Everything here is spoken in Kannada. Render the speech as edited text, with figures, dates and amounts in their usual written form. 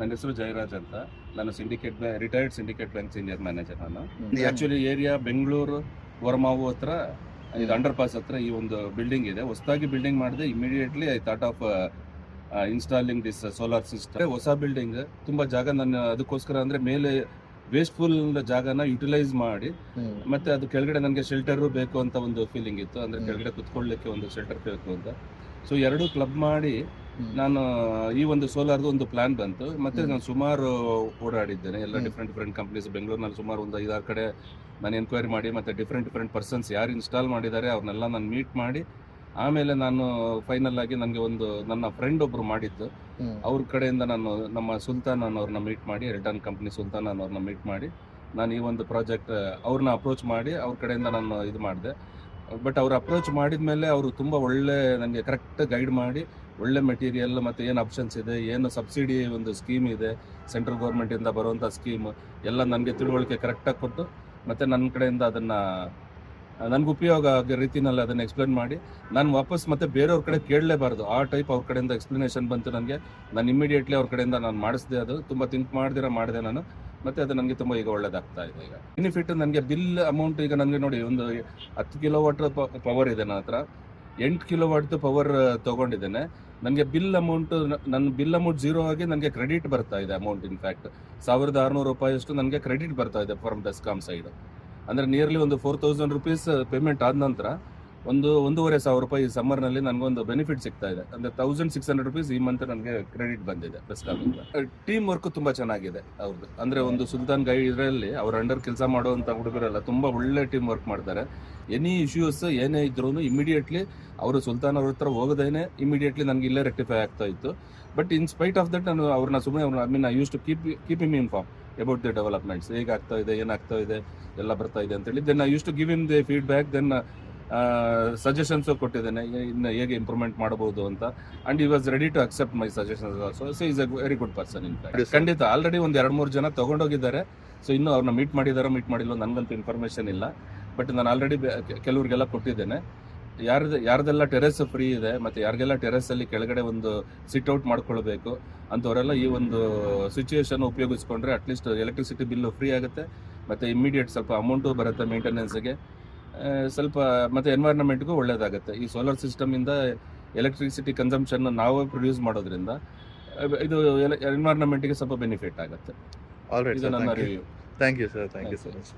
ನನ್ನ ಹೆಸರು ಜಯರಾಜ್ ಅಂತ. ನಾನು retired syndicate bank senior manager. ನಾನು ಆಕ್ಚುಲಿ ಏರಿಯಾ ಬೆಂಗಳೂರು ವರ್ಮಾವು ಹತ್ರ, ಇದು ಅಂಡರ್ ಪಾಸ್ ಹತ್ರ ಈ ಒಂದು ಬಿಲ್ಡಿಂಗ್ ಇದೆ. ಹೊಸದಾಗಿ ಬಿಲ್ಡಿಂಗ್ ಮಾಡಿದೆ. Immediately I thought of installing this solar system. ಹೊಸ ಬಿಲ್ಡಿಂಗ್, ತುಂಬಾ ಜಾಗ ನನ್ನ ಅದಕ್ಕೋಸ್ಕರ ಅಂದ್ರೆ ಮೇಲೆ ವೇಸ್ಟ್ಫುಲ್ ಜಾಗನ ಯುಟಿಲೈಸ್ ಮಾಡಿ, ಮತ್ತೆ ಅದು ಕೆಳಗಡೆ ನನಗೆ ಶೆಲ್ಟರ್ ಬೇಕು ಅಂತ ಒಂದು ಫೀಲಿಂಗ್ ಇತ್ತು. ಅಂದ್ರೆ ಕೆಳಗಡೆ ಕುತ್ಕೊಳ್ಳಿಕ್ಕೆ ಒಂದು ಶೆಲ್ಟರ್ ಬೇಕು ಅಂತ. ಸೊ ಎರಡು ಕ್ಲಬ್ ಮಾಡಿ ನಾನು ಈ ಒಂದು ಸೋಲಾರ್ದು ಒಂದು ಪ್ಲಾನ್ ಬಂತು. ಮತ್ತೆ ನಾನು ಸುಮಾರು ಓಡಾಡಿದ್ದೇನೆ ಎಲ್ಲ ಡಿಫ್ರೆಂಟ್ ಕಂಪ್ನೀಸ್. ಬೆಂಗಳೂರಿನಲ್ಲಿ ಸುಮಾರು ಒಂದು 5-6 ಕಡೆ ನಾನು ಎನ್ಕ್ವೈರಿ ಮಾಡಿ, ಮತ್ತೆ ಡಿಫ್ರೆಂಟ್ ಪರ್ಸನ್ಸ್ ಯಾರು ಇನ್ಸ್ಟಾಲ್ ಮಾಡಿದ್ದಾರೆ ಅವ್ರನ್ನೆಲ್ಲ ನಾನು ಮೀಟ್ ಮಾಡಿ, ಆಮೇಲೆ ನಾನು ಫೈನಲ್ ಆಗಿ ನನಗೆ ಒಂದು ನನ್ನ ಫ್ರೆಂಡ್ ಒಬ್ರು ಮಾಡಿದ್ದು, ಅವ್ರ ಕಡೆಯಿಂದ ನಾನು ನಮ್ಮ ಸುಲ್ತಾನ್ ಅವ್ರನ್ನ ಮೀಟ್ ಮಾಡಿ, ಎಲ್ಟಾನ್ ಕಂಪ್ನಿ ಸುಲ್ತಾನ್ ಅವ್ರನ್ನ ಮೀಟ್ ಮಾಡಿ, ನಾನು ಈ ಒಂದು ಪ್ರಾಜೆಕ್ಟ್ ಅವ್ರನ್ನ ಅಪ್ರೋಚ್ ಮಾಡಿ ಅವ್ರ ಕಡೆಯಿಂದ ನಾನು ಇದು ಮಾಡಿದೆ. ಬಟ್ ಅವ್ರು ಅಪ್ರೋಚ್ ಮಾಡಿದ್ಮೇಲೆ ಅವರು ತುಂಬ ಒಳ್ಳೆ ನನಗೆ ಕರೆಕ್ಟ್ ಗೈಡ್ ಮಾಡಿ, ಒಳ್ಳೆ ಮೆಟೀರಿಯಲ್ ಮತ್ತು ಏನು ಆಪ್ಷನ್ಸ್ ಇದೆ, ಏನು ಸಬ್ಸಿಡಿ ಒಂದು ಸ್ಕೀಮ್ ಇದೆ ಸೆಂಟ್ರಲ್ ಗೌರ್ಮೆಂಟಿಂದ ಬರುವಂಥ ಸ್ಕೀಮ್ ಎಲ್ಲ ನನಗೆ ತಿಳುವಳಿಕೆ ಕರೆಕ್ಟಾಗಿ ಕೊಟ್ಟು, ಮತ್ತು ನನ್ನ ಕಡೆಯಿಂದ ಅದನ್ನು ನನಗೆ ಉಪಯೋಗ ಆಗೋ ರೀತಿನಲ್ಲಿ ಅದನ್ನು ಎಕ್ಸ್ಪ್ಲೇನ್ ಮಾಡಿ, ನಾನು ವಾಪಸ್ ಮತ್ತೆ ಬೇರೆಯವ್ರ ಕಡೆ ಕೇಳಲೇಬಾರ್ದು ಆ ಟೈಪ್ ಅವ್ರ ಕಡೆಯಿಂದ ಎಕ್ಸ್ಪ್ಲನೇಷನ್ ಬಂತು ನನಗೆ. ನಾನು ಇಮಿಡಿಯೇಟ್ಲಿ ಅವ್ರ ಕಡೆಯಿಂದ ನಾನು ಮಾಡಿಸಿದೆ. ಅದು ತುಂಬ ಥಿಂಕ್ ಮಾಡಿದೆ ನಾನು. ಮತ್ತೆ ಅದು ನನಗೆ ತುಂಬ ಈಗ ಒಳ್ಳೇದಾಗ್ತಾ ಇದೆ. ಈಗ ಬೆನಿಫಿಟ್ ನನಗೆ ಬಿಲ್ ಅಮೌಂಟ್ ಈಗ ನನಗೆ ನೋಡಿ, ಒಂದು 10 ಕಿಲೋವಾಟ್ ಪವರ್ ಇದೆ ನನ್ನ ಹತ್ರ, 8 ಕಿಲೋವಾಟ್ ಪವರ್ ತೊಗೊಂಡಿದ್ದೇನೆ. ನನಗೆ ಬಿಲ್ ಅಮೌಂಟ್ ಝೀರೋ ಆಗಿ ನನಗೆ ಕ್ರೆಡಿಟ್ ಬರ್ತಾ ಇದೆ ಅಮೌಂಟ್. ಇನ್ಫ್ಯಾಕ್ಟ್ 1600 ರೂಪಾಯಿಯಷ್ಟು ನನಗೆ ಕ್ರೆಡಿಟ್ ಬರ್ತಾ ಇದೆ ಫ್ರಮ್ ಬೆಸ್ಕಾಮ್ ಸೈಡ್. ಅಂದರೆ ನಿಯರ್ಲಿ ಒಂದು 4000 ರೂಪೀಸ್ ಪೇಮೆಂಟ್ ಆದ ನಂತರ 1,500 ರೂಪಾಯಿ ಸಮ್ಮರ್ನಲ್ಲಿ ನನಗೊಂದು ಬೆನಿಫಿಟ್ ಸಿಗ್ತಾ ಇದೆ. ಅಂದರೆ 1600 ರೂಪೀಸ್ ಈ ಮಂತ್ ನನಗೆ ಕ್ರೆಡಿಟ್ ಬಂದಿದೆ ಬೆಸ್ಕಾಮಿಂದ. ಟೀಮ್ ವರ್ಕ್ ತುಂಬ ಚೆನ್ನಾಗಿದೆ ಅವ್ರದ್ದು. ಅಂದರೆ ಒಂದು ಸುಲ್ತಾನ್ ಗೈಡ್ ಇದರಲ್ಲಿ ಅವ್ರ ಅಂಡರ್ ಕೆಲಸ ಮಾಡುವಂಥ ಹುಡುಗರೆಲ್ಲ ತುಂಬ ಒಳ್ಳೆ ಟೀಮ್ ವರ್ಕ್ ಮಾಡ್ತಾರೆ. ಎನಿ ಇಶ್ಯೂಸ್ ಏನೇ ಇದ್ರೂ ಇಮಿಡಿಯೇಟ್ಲಿ ಅವರು ಸುಲ್ತಾನ್ ಅವ್ರ ಹತ್ರ ಹೋಗೋದೇನೆ ಇಮಿಡಿಯೇಟ್ಲಿ ನನಗೆ ಇಲ್ಲೇ ರೆಕ್ಟಿಫೈ ಆಗ್ತಾ ಇತ್ತು. But in spite of that ನಾನು ಅವ್ರನ್ನ ಸುಮ್ಮನೆ I use to keep him inform about the developments, ಹೇಗಾಗ್ತಾ ಇದೆ, ಏನಾಗ್ತಾ ಇದೆ, ಎಲ್ಲ ಬರ್ತಾ ಇದೆ ಅಂತೇಳಿ. Then I use to give him the feedback. Then suggestions ಕೊಟ್ಟಿದ್ದೇನೆ ಇನ್ನು ಹೇಗೆ ಇಂಪ್ರೂವ್ಮೆಂಟ್ ಮಾಡಬಹುದು ಅಂತ. And he was ready to accept my suggestions also. So is a very good person. In fact ಖಂಡಿತ ಆಲ್ರೆಡಿ ಒಂದು 2-3 ಜನ ತಗೊಂಡೋಗಿದ್ದಾರೆ. ಸೊ ಇನ್ನೂ ಅವ್ರನ್ನ ಮೀಟ್ ಮಾಡಿಲ್ಲೋ ನನಗಂತೂ ಇನ್ಫಾರ್ಮೇಷನ್ ಇಲ್ಲ. ಬಟ್ ನಾನು ಆಲ್ರೆಡಿ ಕೆಲವ್ರಿಗೆಲ್ಲ ಕೊಟ್ಟಿದ್ದೇನೆ. ಯಾರ್ದೆಲ್ಲ ಟೆರೆಸ್ ಫ್ರೀ ಇದೆ, ಮತ್ತೆ ಯಾರಿಗೆಲ್ಲ ಟೆರೆಸ್ಸಲ್ಲಿ ಕೆಳಗಡೆ ಒಂದು ಸಿಟ್ ಔಟ್ ಮಾಡ್ಕೊಳ್ಬೇಕು ಅಂಥವರೆಲ್ಲ ಈ ಒಂದು situation ಉಪಯೋಗಿಸ್ಕೊಂಡ್ರೆ at least electricity bill free ಆಗುತ್ತೆ, ಮತ್ತು ಇಮಿಡಿಯೇಟ್ ಸ್ವಲ್ಪ ಅಮೌಂಟು ಬರುತ್ತೆ ಮೇಂಟೆನೆನ್ಸ್ಗೆ, ಸ್ವಲ್ಪ ಮತ್ತು ಎನ್ವೈರ್ನ್ಮೆಂಟ್ಗೂ ಒಳ್ಳೇದಾಗುತ್ತೆ. ಈ ಸೋಲಾರ್ ಸಿಸ್ಟಮಿಂದ ಎಲೆಕ್ಟ್ರಿಸಿಟಿ ಕನ್ಸಂಪ್ಷನ್ ನಾವೇ ಪ್ರೊಡ್ಯೂಸ್ ಮಾಡೋದ್ರಿಂದ ಇದು ಎನ್ವೈರ್ನ್ಮೆಂಟ್ಗೆ ಸ್ವಲ್ಪ ಬೆನಿಫಿಟ್ ಆಗುತ್ತೆ. ಇದು ನನ್ನ review. Thank you sir. Thank you so much.